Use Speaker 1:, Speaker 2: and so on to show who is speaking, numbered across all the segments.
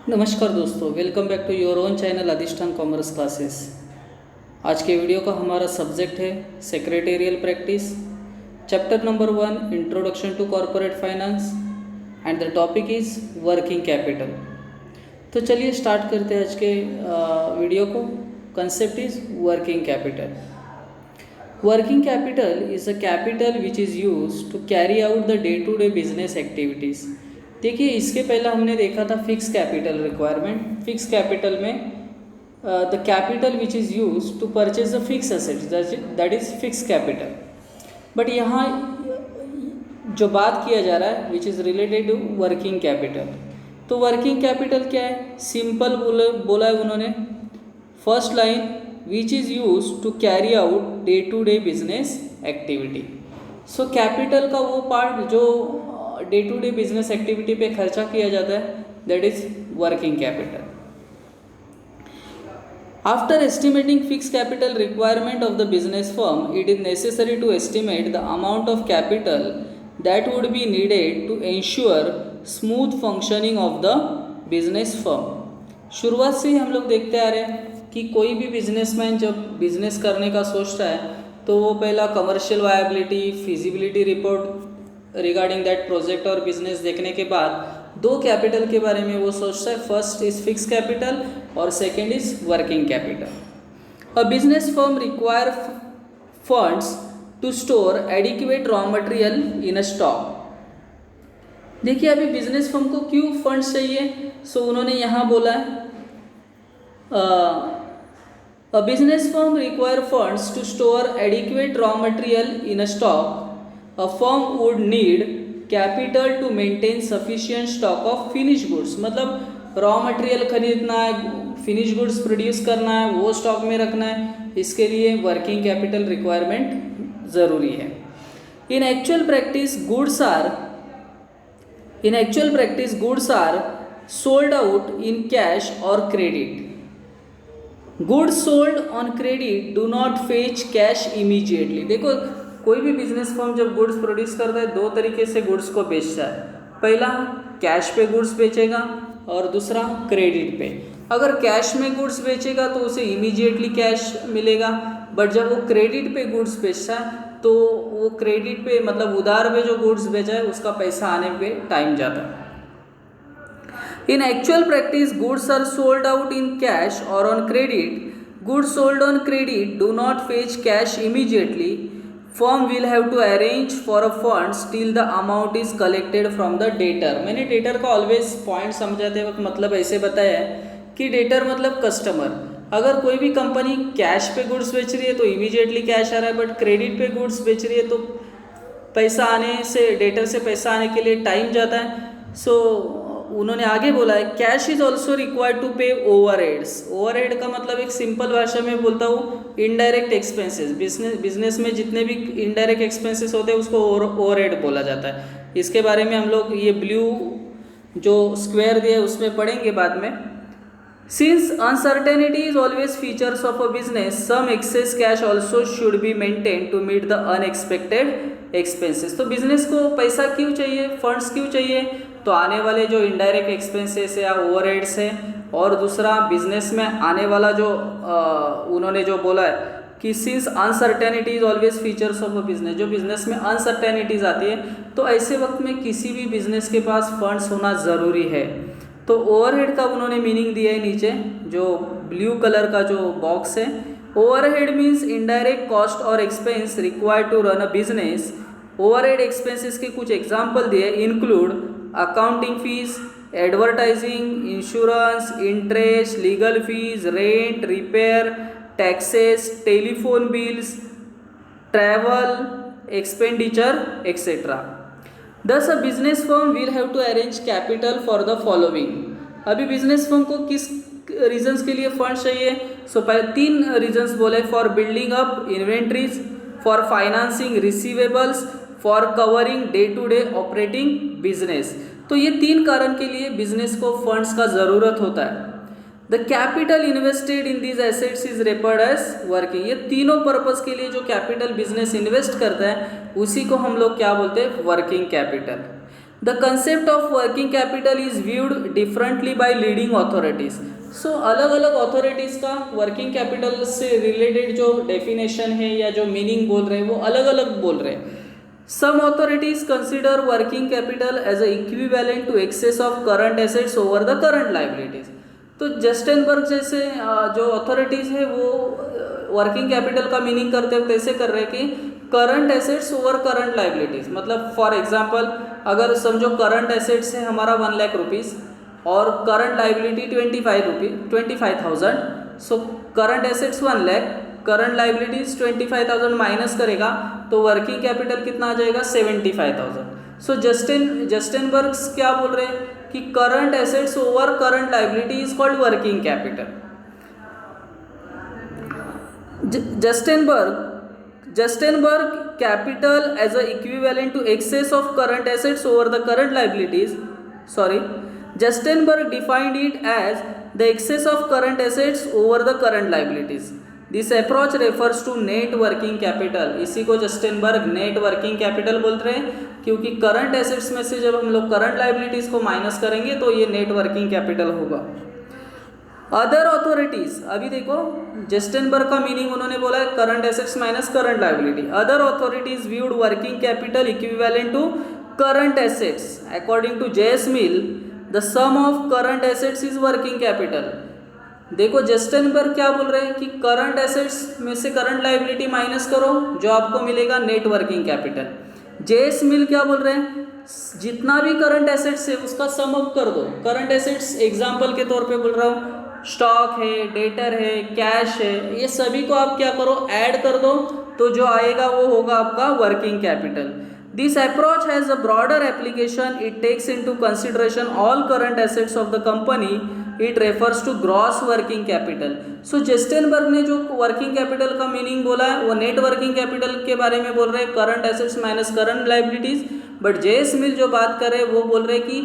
Speaker 1: नमस्कार दोस्तों, welcome back to your own channel Adhishthan commerce classes. आज के वीडियो का हमारा सब्जेक्ट है secretarial practice, chapter number 1 introduction to corporate finance and the topic is working capital. तो चलिए स्टार्ट करते हैं आज के वीडियो को। Concept is working capital. Working capital is a capital which is used to carry out the day to day business activities. देखिए, इसके पहले हमने देखा था fix capital requirement. Fix capital में the capital which is use to purchase the fix assets, that is fix capital. But यहाँ जो बात किया जा रहा है which is related to working capital. तो वर्किंग कैपिटल क्या है? सिंपल बोला है उन्होंने। First line, which is use to carry out day to day business activity. So capital का वो पार्ट जो day to day business activity पे खर्चा किया जाता है, that is working capital. After estimating fix capital requirement of the business firm, it is necessary to estimate the amount of capital that would be needed to ensure smooth functioning of the business firm. शुरुआत से ही हम लोग देखते आ रहे हैं कि कोई भी बिजनेसमैन जब बिजनेस करने का सोचता है तो वो पहला commercial viability, feasibility report regarding that project और बिजनेस देखने के बाद दो कैपिटल के बारे में वो सोचता है। फर्स्ट इज फिक्स कैपिटल और second is working capital. A business firm require funds to store adequate raw material in a stock. देखिए, अभी बिजनेस फर्म को क्यों फंड्स चाहिए? सो उन्होंने यहाँ बोला है a business firm require funds to store adequate raw material in a stock. A firm would need capital to maintain sufficient stock of finished goods। मतलब रॉ मटेरियल खरीदना है, फिनिश गुड्स प्रोड्यूस करना है, वो स्टॉक में रखना है, इसके लिए वर्किंग कैपिटल रिक्वायरमेंट ज़रूरी है। In actual practice goods are sold out in cash और credit. Goods sold on credit do not fetch cash immediately. देखो, कोई भी बिजनेस फर्म जब गुड्स प्रोड्यूस करता है, दो तरीके से गुड्स को बेचता है। पहला कैश पे गुड्स बेचेगा और दूसरा क्रेडिट पे। अगर कैश में गुड्स बेचेगा तो उसे इमीडिएटली कैश मिलेगा, बट जब वो क्रेडिट पे गुड्स बेचता है तो वो क्रेडिट पे मतलब उधार पे जो गुड्स बेचा है उसका पैसा आने पे टाइम जाता है। In actual practice goods are sold out in cash और on credit. Goods sold on credit do not fetch cash immediately. Firm will have to arrange for a funds till the amount is collected from the debtor. मैंने debtor का always point समझाते वक्त मतलब ऐसे बताया है कि डेटर मतलब कस्टमर। अगर कोई भी कंपनी कैश पे गुड्स बेच रही है तो इमीडिएटली कैश आ रहा है, बट क्रेडिट पे गुड्स बेच रही है तो पैसा आने से, डेटर से पैसा आने के लिए टाइम जाता है। सो उन्होंने आगे बोला है cash is also required to pay overheads. Overhead का मतलब एक सिंपल भाषा में बोलता हूँ, इनडायरेक्ट एक्सपेंसेस। बिजनेस में जितने भी इनडायरेक्ट एक्सपेंसेस होते हैं उसको ओवरहेड बोला जाता है। इसके बारे में हम लोग ये ब्लू जो स्क्वायर दिया है उसमें पढ़ेंगे बाद में। Since uncertainty is always features of a business, some excess cash also should be maintain to meet the unexpected expenses. तो बिजनेस को पैसा क्यों चाहिए, फंड्स क्यों चाहिए? तो आने वाले जो इनडायरेक्ट एक्सपेंसेस है या ओवरहेड्स है, और दूसरा बिजनेस में आने वाला जो उन्होंने जो बोला है कि since uncertainty is always features of a business, जो बिजनेस में अनसर्टेनिटीज आती है तो ऐसे वक्त में किसी भी बिजनेस के पास फंड्स होना ज़रूरी है। तो ओवरहेड का उन्होंने मीनिंग दिया है नीचे, जो ब्लू कलर का जो बॉक्स है। ओवरहेड मीन्स इनडायरेक्ट कॉस्ट और expense required to run a business. Overhead expenses के कुछ एग्जाम्पल दिए, include accounting fees, advertising, insurance, interest, legal fees, rent, repair, taxes, telephone bills, travel expenditure etcetera. Thus, a business firm will have to arrange capital for the following। अभी business firm को किस reasons के लिए fund चाहिए? सो तीन reasons बोले, for building up inventories, for financing receivables, for covering day to day operating business. तो ये तीन कारण के लिए बिजनेस को फंड्स का ज़रूरत होता है। The capital invested in these assets is referred as working. ये तीनों पर्पस के लिए जो कैपिटल बिजनेस इन्वेस्ट करता है उसी को हम लोग क्या बोलते हैं? Working capital. The concept of working capital is viewed differently by leading authorities. So अलग अलग अथॉरिटीज़ का वर्किंग कैपिटल से रिलेटेड जो डेफिनेशन है या जो मीनिंग बोल रहे हैं वो अलग अलग बोल रहे हैं। Some authorities consider working capital as a equivalent to excess of current assets over the current liabilities. तो जस्टेनबर्ग जैसे जो अथॉरिटीज़ है वो वर्किंग कैपिटल का मीनिंग करते वक्त ऐसे कर रहे हैं कि current assets over current liabilities. मतलब फॉर एग्जांपल अगर समझो करंट एसेट्स है हमारा 1 लाख रुपीज़ और current liability 25,000। So current assets 1 lakh, current liabilities 25,000 minus करेगा तो वर्किंग कैपिटल कितना आ जाएगा 75,000। सो जस्टेनबर्ग क्या बोल रहे हैं कि current assets over current liability is called working capital. Justenberg capital as a equivalent to excess of current assets over the current liabilities. Justenberg defined it as the excess of current assets over the current liabilities. This approach refers to net working capital. इसी को जस्टेनबर्ग net working capital बोल रहे हैं क्योंकि current assets में से जब हम लोग करंट लाइबिलिटीज़ को माइनस करेंगे तो ये नेट वर्किंग कैपिटल होगा। अदर अथॉरिटीज़, अभी देखो जस्टेनबर्ग का मीनिंग उन्होंने बोला है current assets minus current liability. Other authorities viewed working capital equivalent to current assets. According to JS Mill the sum of current assets is working capital. देखो Gerstenberg क्या बोल रहे हैं कि करंट एसेट्स में से करंट लाइबिलिटी माइनस करो जो आपको मिलेगा नेट वर्किंग कैपिटल। जेएस मिल क्या बोल रहे हैं जितना भी करंट एसेट्स है उसका सम अप कर दो। करंट एसेट्स एग्जांपल के तौर पे बोल रहा हूँ, स्टॉक है, डेटर है, कैश है, ये सभी को आप क्या करो ऐड कर दो तो जो आएगा वो होगा आपका working capital. This approach has a broader application. It takes into consideration all current assets of the company. It refers to gross working capital. So Gerstenberg ने जो वर्किंग कैपिटल का मीनिंग बोला है वो नेट वर्किंग कैपिटल के बारे में बोल रहे हैं, current assets minus current liabilities. But J S Mill जो बात कर रहे हैं वो बोल रहे हैं कि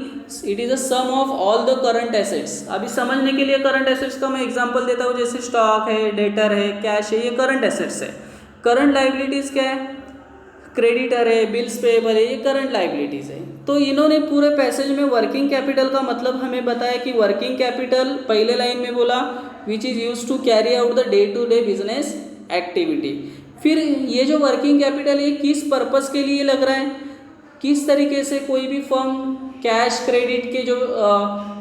Speaker 1: it is a sum of all the current assets. अभी समझने के लिए करंट एसेट्स का मैं एग्जांपल देता हूँ, जैसे स्टॉक है, डेटर है, कैश है, ये करंट एसेट्स है। करंट लाइबिलिटीज क्या है, क्रेडिटर है, बिल्स पेएबल है, ये करंट लाइबिलिटीज है। तो इन्होंने पूरे पैसेज में वर्किंग कैपिटल का मतलब हमें बताया कि वर्किंग कैपिटल पहले लाइन में बोला which is use to carry out the day to day business activity. फिर ये जो वर्किंग कैपिटल ये किस पर्पस के लिए लग रहा है, किस तरीके से कोई भी फर्म कैश क्रेडिट के जो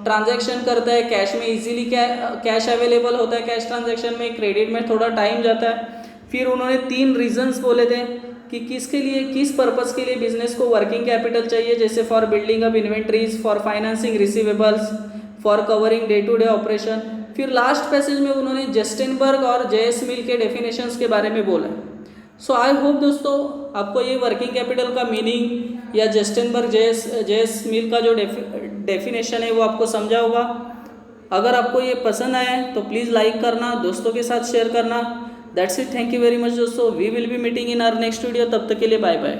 Speaker 1: ट्रांजैक्शन करता है, कैश में इजीली कैश अवेलेबल होता है कैश ट्रांजैक्शन में, क्रेडिट में थोड़ा टाइम जाता है। फिर उन्होंने 3 रीजंस बोले थे कि किसके लिए, किस पर्पस के लिए बिजनेस को वर्किंग कैपिटल चाहिए, जैसे for building up inventories, for financing receivables, for covering day to day operation. फिर लास्ट पैसेज में उन्होंने जस्टेनबर्ग और जेएस मिल के डेफिनेशंस के बारे में बोला। सो आई होप दोस्तों आपको ये वर्किंग कैपिटल का मीनिंग या जस्टेनबर्ग जेएस मिल का जो डेफिनेशन है वो आपको समझा होगा। अगर आपको ये पसंद आया है तो प्लीज़ लाइक करना, दोस्तों के साथ शेयर करना। That's it, thank you very much दोस्तों। We will be meeting in our next video. तब तक के लिए बाय बाय।